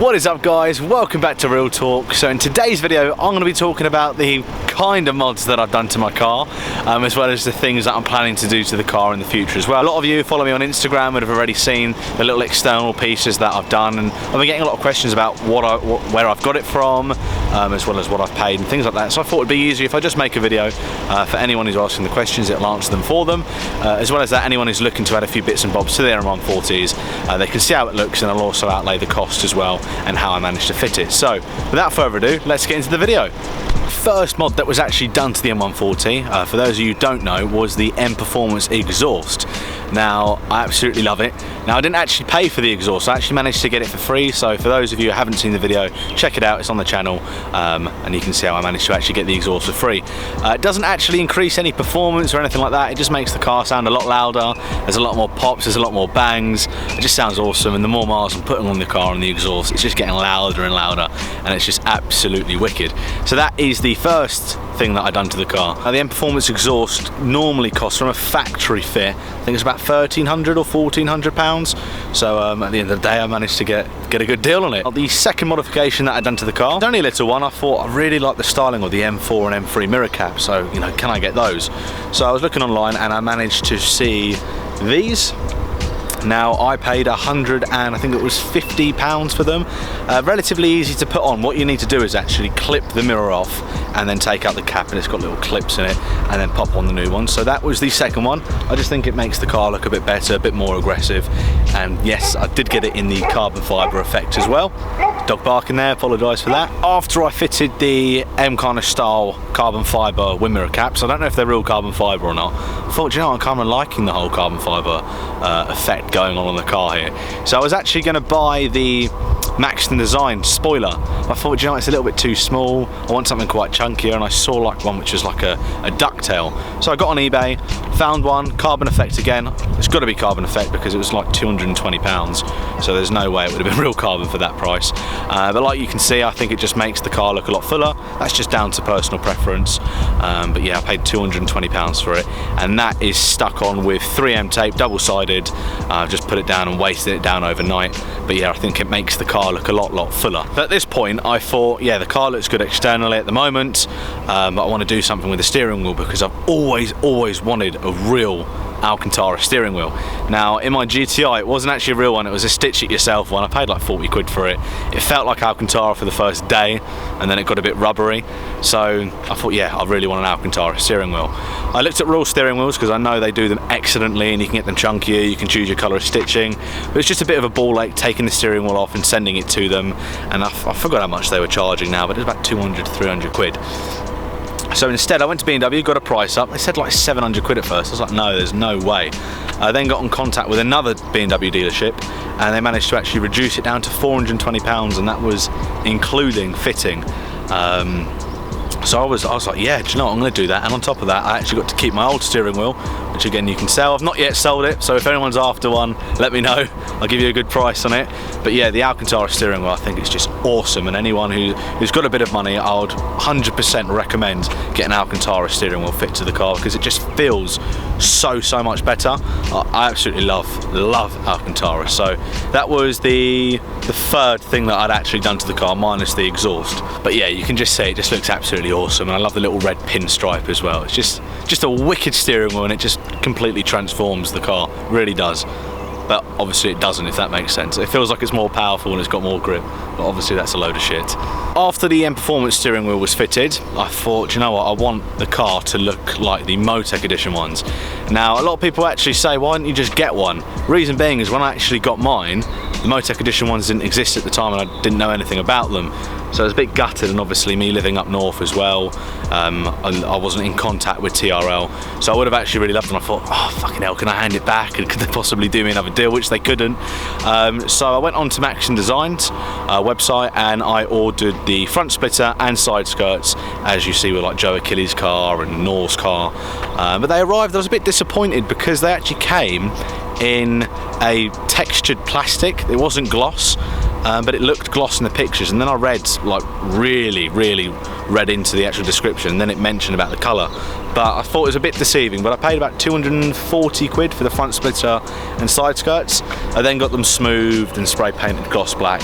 What is up, guys? Welcome back to Real Talk. So in today's video I'm going to be talking about the kind of mods that I've done to my car, as well as the things that I'm planning to do to the car in the future as well. A lot of you who follow me on Instagram would have already seen the little external pieces that I've done, and I've been getting a lot of questions about where I've got it from, as well as what I've paid and things like that. So I thought it'd be easier if I just make a video for anyone who's asking the questions. It'll answer them for them, as well as that anyone who's looking to add a few bits and bobs to their M140s, they can see how it looks, and I'll also outlay the cost as well and how I managed to fit it. So without further ado, let's get into the video. First mod that was actually done to the M140, for those of you who don't know, was the M Performance exhaust. Now, I absolutely love it. Now, I didn't actually pay for the exhaust, I actually managed to get it for free, so for those of you who haven't seen the video, check it out, it's on the channel, and you can see how I managed to actually get the exhaust for free. It doesn't actually increase any performance or anything like that, it just makes the car sound a lot louder, there's a lot more pops, there's a lot more bangs, it just sounds awesome, and the more miles I'm putting on the car and the exhaust, it's just getting louder and louder, and it's just absolutely wicked. So that is the first thing that I've done to the car. The M Performance exhaust normally costs, from a factory fit, I think it's about £1,300 or £1,400, so at the end of the day I managed to get a good deal on it. The second modification that I've done to the car, it's only a little one. I thought I really like the styling of the M4 and M3 mirror cap, so you know, can I get those? So I was looking online and I managed to see these. Now, I paid £100 and I think it was £50 for them. Relatively easy to put on. What you need to do is actually clip the mirror off and then take out the cap, and it's got little clips in it, and then pop on the new one. So that was the second one. I just think it makes the car look a bit better, a bit more aggressive. And yes, I did get it in the carbon fibre effect as well. Dog barking there, apologise for that. After I fitted the M kind of style carbon fibre wind mirror caps, I don't know if they're real carbon fibre or not, I thought, you know, I'm kind of liking the whole carbon fibre effect going on the car here. So I was actually going to buy the Maxton Design spoiler. I thought, you know, it's a little bit too small, I want something quite chunkier, and I saw like one which was like a ducktail. So I got on eBay, found one, carbon effect again. It's got to be carbon effect because it was like £220, so there's no way it would have been real carbon for that price. But like you can see, I think it just makes the car look a lot fuller. That's just down to personal preference. But yeah, I paid £220 for it, and that is stuck on with 3M tape, double-sided. I've just put it down and weighted it down overnight. But yeah, I think it makes the car look a lot fuller. But at this point, I thought, yeah, the car looks good externally at the moment, but I want to do something with the steering wheel because I've always wanted a real Alcantara steering wheel. Now, in my GTI, it wasn't actually a real one, it was a stitch it yourself one. I paid like 40 quid for it. It felt like Alcantara for the first day, and then it got a bit rubbery. So I thought, yeah, I really want an Alcantara steering wheel. I looked at real steering wheels because I know they do them excellently, and you can get them chunkier, you can choose your colour of stitching. But it's just a bit of a ball ache taking the steering wheel off and sending it to them. And I forgot how much they were charging now, but it was about 200 to 300 quid. So instead I went to B&W, got a price up. They said like 700 quid at first. I was like, no, there's no way. I then got in contact with another B&W dealership, and they managed to actually reduce it down to £420, and that was including fitting. So I was like, yeah, do you know what, I'm going to do that. And on top of that, I actually got to keep my old steering wheel, which again you can sell. I've not yet sold it, so if anyone's after one, let me know. I'll give you a good price on it. But yeah, the Alcantara steering wheel, I think it's just awesome, and anyone who's got a bit of money, I would 100% recommend getting an Alcantara steering wheel fit to the car because it just feels so much better. I absolutely love Alcantara. So that was the third thing that I'd actually done to the car, minus the exhaust. But yeah, you can just see it just looks absolutely awesome, and I love the little red pinstripe as well. It's just a wicked steering wheel, and it just completely transforms the car, really does. But obviously it doesn't, if that makes sense. It feels like it's more powerful and it's got more grip, but obviously that's a load of shit. After the M Performance steering wheel was fitted, I thought, you know what, I want the car to look like the Motec edition ones. Now, a lot of people actually say, why don't you just get one? Reason being is when I actually got mine, the Motec edition ones didn't exist at the time, and I didn't know anything about them. So I was a bit gutted, and obviously me living up north as well, I wasn't in contact with TRL, so I would have actually really loved them. I thought, oh fucking hell, can I hand it back? And could they possibly do me another deal? Which they couldn't. So I went on to Maxton Design's website, and I ordered the front splitter and side skirts, as you see with like Joe Achilles' car and Nor's car. But they arrived, I was a bit disappointed because they actually came in a textured plastic. It wasn't gloss, but it looked gloss in the pictures, and then I read like really read into the actual description, and then it mentioned about the colour. But I thought it was a bit deceiving, but I paid about 240 quid for the front splitter and side skirts. I then got them smoothed and spray painted gloss black,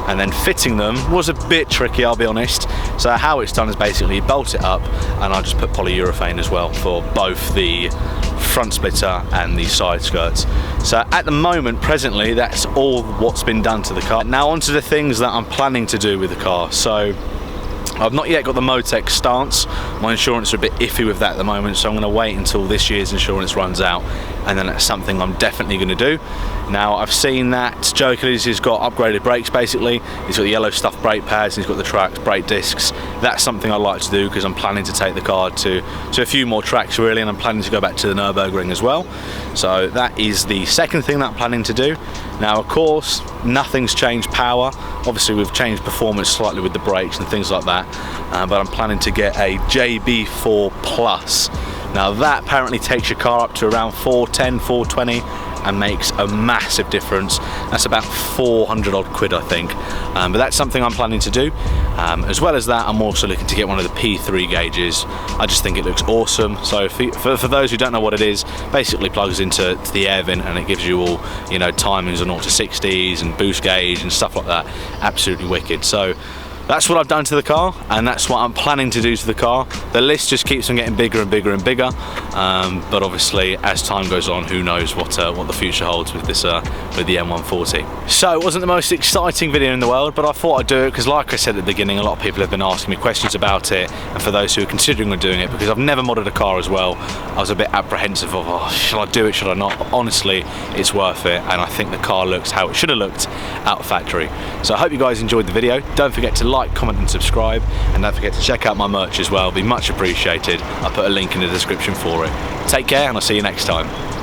and then fitting them was a bit tricky, I'll be honest. So how it's done is basically you bolt it up, and I just put polyurethane as well for both the front splitter and the side skirts. So at the moment, presently, that's all what's been done to the car. Now onto the things that I'm planning to do with the car. So I've not yet got the Motec stance. My insurance are a bit iffy with that at the moment, so I'm going to wait until this year's insurance runs out, and then that's something I'm definitely going to do. Now I've seen that Joe Achilles has got upgraded brakes basically. He's got the yellow stuffed brake pads, and he's got the tracked brake discs. That's something I'd like to do because I'm planning to take the car to a few more tracks really, and I'm planning to go back to the Nürburgring as well. So that is the second thing that I'm planning to do. Now of course, nothing's changed power. Obviously we've changed performance slightly with the brakes and things like that, but I'm planning to get a JB4 Plus. Now that apparently takes your car up to around 410, 420 and makes a massive difference. That's about 400 odd quid I think, but that's something I'm planning to do. As well as that, I'm also looking to get one of the P3 gauges. I just think it looks awesome. So for those who don't know what it is, basically plugs into the air vent and it gives you all, you know, timings on 0 to 60s and boost gauge and stuff like that. Absolutely wicked. So that's what I've done to the car, and that's what I'm planning to do to the car. The list just keeps on getting bigger and bigger and bigger, but obviously as time goes on, who knows what the future holds with this with the M140. So it wasn't the most exciting video in the world, but I thought I'd do it because, like I said at the beginning, a lot of people have been asking me questions about it, and for those who are considering doing it, because I've never modded a car as well, I was a bit apprehensive of, oh, should I do it, should I not? But honestly, it's worth it, and I think the car looks how it should have looked out of factory. So I hope you guys enjoyed the video. Don't forget to like, comment and subscribe, and don't forget to check out my merch as well. It'll be much appreciated. I'll put a link in the description for it. Take care, and I'll see you next time.